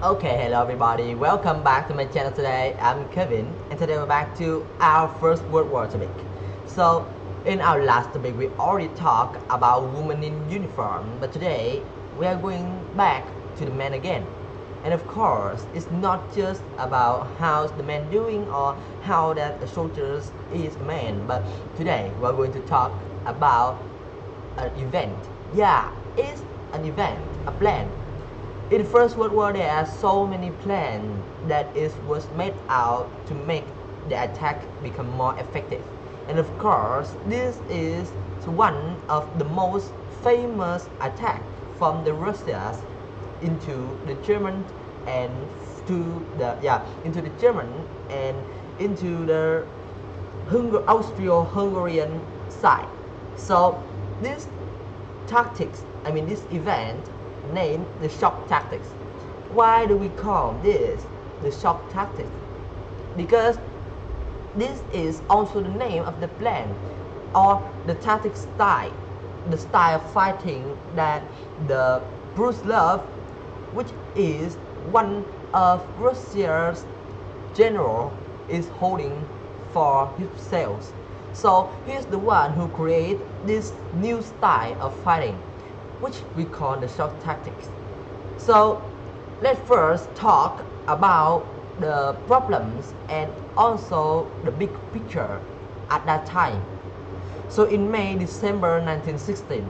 Okay, hello everybody. Welcome back to my channel today. I'm Kevin, and today we're back to our first World War topic. So, in our last topic, we already talked about women in uniform, but today we are going back to the men again. And of course, it's not just about how the man doing or how that the soldiers is a man, but today we're going to talk about an event. Yeah, it's an event, a plan. In the First World War, there are so many plans that it was made out to make the attack become more effective. And of course, this is one of the most famous attack from the Russians into the German and into the German and into the Austro-Hungarian side. So this this event named the shock tactics. Why do we call this the shock tactics? Because this is also the name of the plan or the tactic style, the style of fighting that the Brusilov, which is one of Russia's general, is holding for himself. So he's the one who created this new style of fighting, which we call the shock tactics. So let's first talk about the problems and also the big picture at that time. So in December 1916,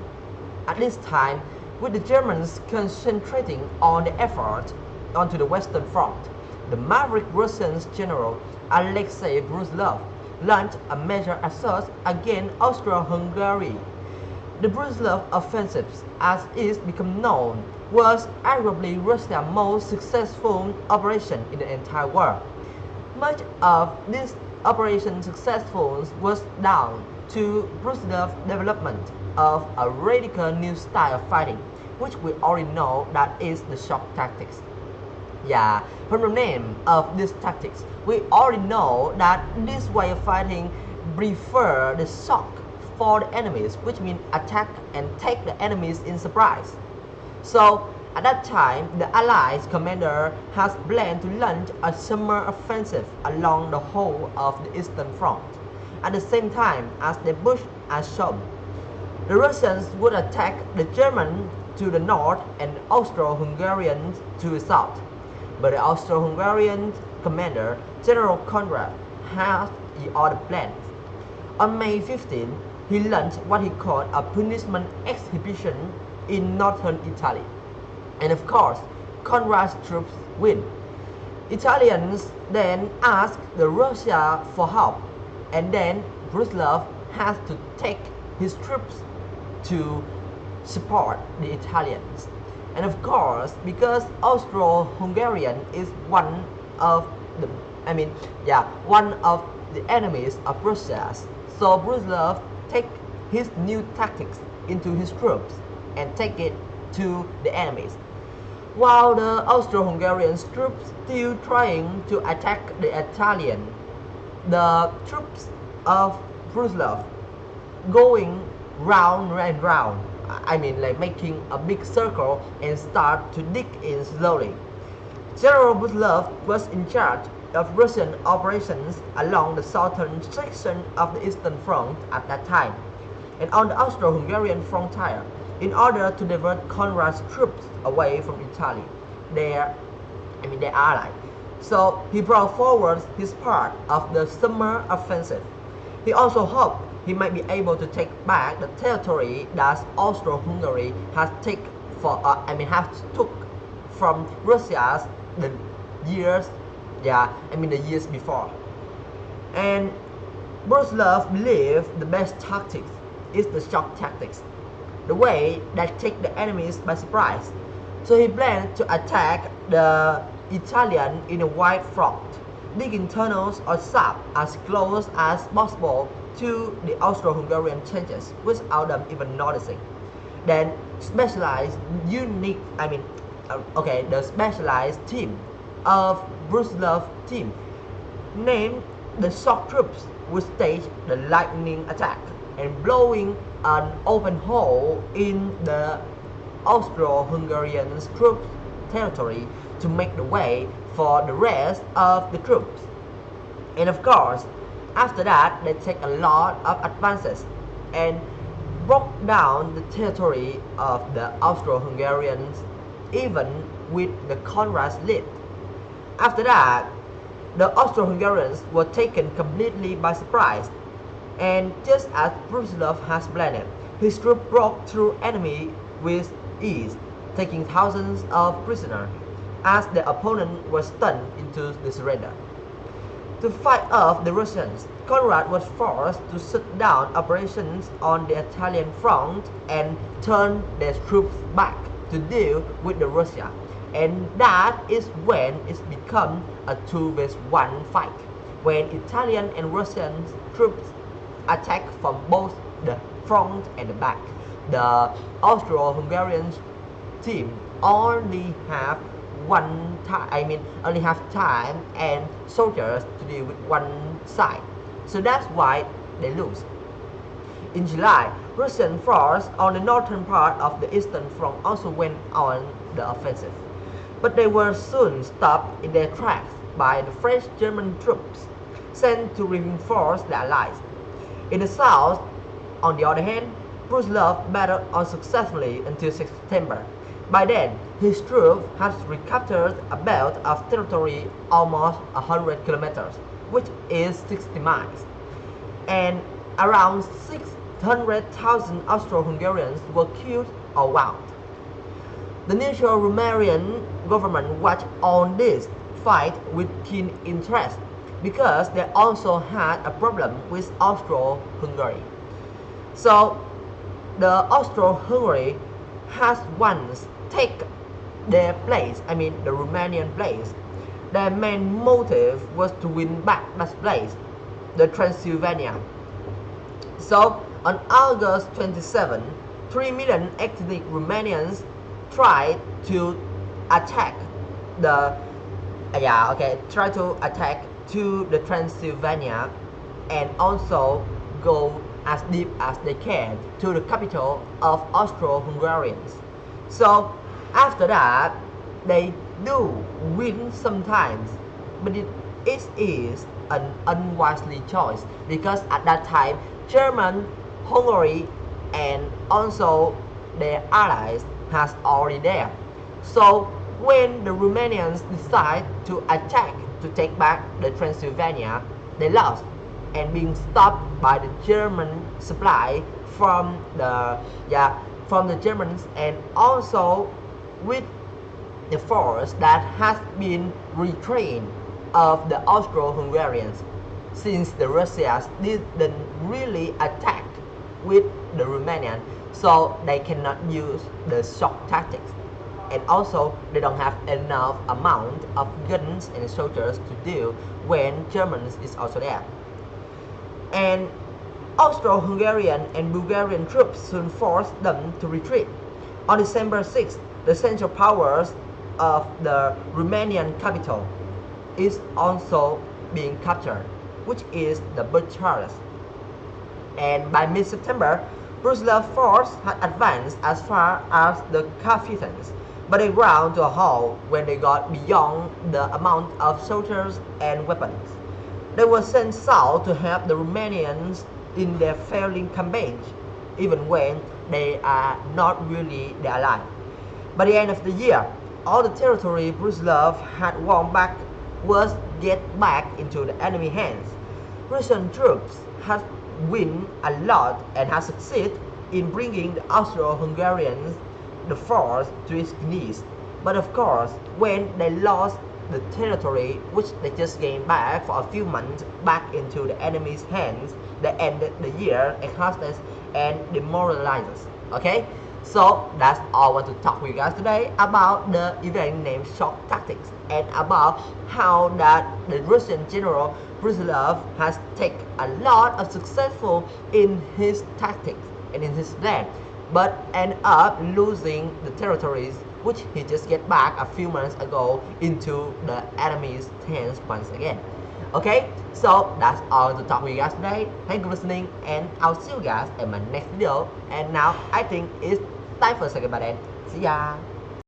at this time, with the Germans concentrating on the effort onto the Western Front, the maverick Russian general Alexei Brusilov launched a major assault against Austro-Hungary. The Brusilov offensive, as it became known, was arguably Russia's most successful operation in the entire war. Much of this operation's successful was down to Brusilov's development of a radical new style of fighting, which we already know that is the shock tactics. Yeah, from the name of these tactics, we already know that this way of fighting prefer the shock for the enemies, which means attack and take the enemies in surprise. So at that time, the Allies commander has planned to launch a summer offensive along the whole of the Eastern Front. At the same time as the Bush had shown, the Russians would attack the Germans to the north and Austro-Hungarians to the south. But the Austro-Hungarian commander, General Conrad, had the other plans. On May 15, he launched what he called a punishment exhibition in northern Italy. And of course, Conrad's troops win. Italians then asked the Russia for help, and then Brusilov has to take his troops to support the Italians. And of course, because Austro-Hungarian is one of the enemies of Russia, so Brusilov take his new tactics into his troops and take it to the enemies. While the Austro-Hungarian troops still trying to attack the Italian, the troops of Brusilov going round and round, like making a big circle and start to dig in slowly. General Brusilov was in charge of Russian operations along the southern section of the Eastern Front at that time, and on the Austro-Hungarian frontier, in order to divert Conrad's troops away from Italy, their ally. So he brought forward his part of the summer offensive. He also hoped he might be able to take back the territory that Austro-Hungary has took from Russia the years before. And Brusilov believed the best tactics is the shock tactics, the way that take the enemies by surprise. So he planned to attack the Italian in a wide front, digging tunnels or sap as close as possible to the Austro-Hungarian trenches without them even noticing. Then the specialized team of Brusilov team, named the shock troops, would stage the lightning attack and blowing an open hole in the Austro-Hungarian troops territory to make the way for the rest of the troops. And of course, after that, they take a lot of advances and broke down the territory of the Austro-Hungarians, even with the Conrad's lead. After that, the Austro-Hungarians were taken completely by surprise, and just as Brusilov has planned, his troops broke through enemy with ease, taking thousands of prisoners, as the opponent was stunned into the surrender. To fight off the Russians, Conrad was forced to shut down operations on the Italian front and turn their troops back to deal with the Russia. And that is when it became a 2-1 fight, when Italian and Russian troops attack from both the front and the back. The Austro-Hungarian team only have time and soldiers to deal with one side, so that's why they lose. In July, Russian forces on the northern part of the eastern front also went on the offensive, but they were soon stopped in their tracks by the French-German troops sent to reinforce the Allies. In the south, on the other hand, Brusilov battled unsuccessfully until September. By then, his troops had recaptured a belt of territory almost 100 kilometers, which is 60 miles, and around 600,000 Austro-Hungarians were killed or wounded. The neutral Romanian government watched on this fight with keen interest, because they also had a problem with Austro-Hungary. So, the Austro-Hungary has once taken their place, the Romanian place. Their main motive was to win back that place, the Transylvania. So, on August 27, 3 million ethnic Romanians tried to attack to the Transylvania, and also go as deep as they can to the capital of Austro-Hungarians. So after that, they do win sometimes, but it is an unwisely choice, because at that time German, Hungary, and also their allies has already there. So when the Romanians decide to attack to take back the Transylvania, they lost and being stopped by the German supply from the Germans, and also with the force that has been retrained of the Austro-Hungarians, since the Russians didn't really attack with the Romanian, so they cannot use the shock tactics, and also they don't have enough amount of guns and soldiers to deal when Germans is also there. And Austro-Hungarian and Bulgarian troops soon forced them to retreat. On December 6, the central powers of the Romanian capital is also being captured, which is the Bucharest. And by mid-September, Brusilov's force had advanced as far as the Carpathians, but they ground to a halt when they got beyond the amount of soldiers and weapons. They were sent south to help the Romanians in their failing campaigns, even when they are not really their ally. By the end of the year, all the territory Brusilov had won back was get back into the enemy hands. Russian troops had won a lot and had succeeded in bringing the Austro-Hungarians the force to its knees. But of course, when they lost the territory which they just gained back for a few months back into the enemy's hands, they ended the year exhausted and demoralized. Okay, so that's all I want to talk with you guys today about the event named shock tactics, and about how that the Russian general Brusilov has taken a lot of successful in his tactics and in his plan, but end up losing the territories which he just get back a few months ago into the enemy's hands once again. Okay, so that's all to talk with you guys today. Thank you for listening, and I'll see you guys in my next video. And now I think it's time for a second, but then see ya.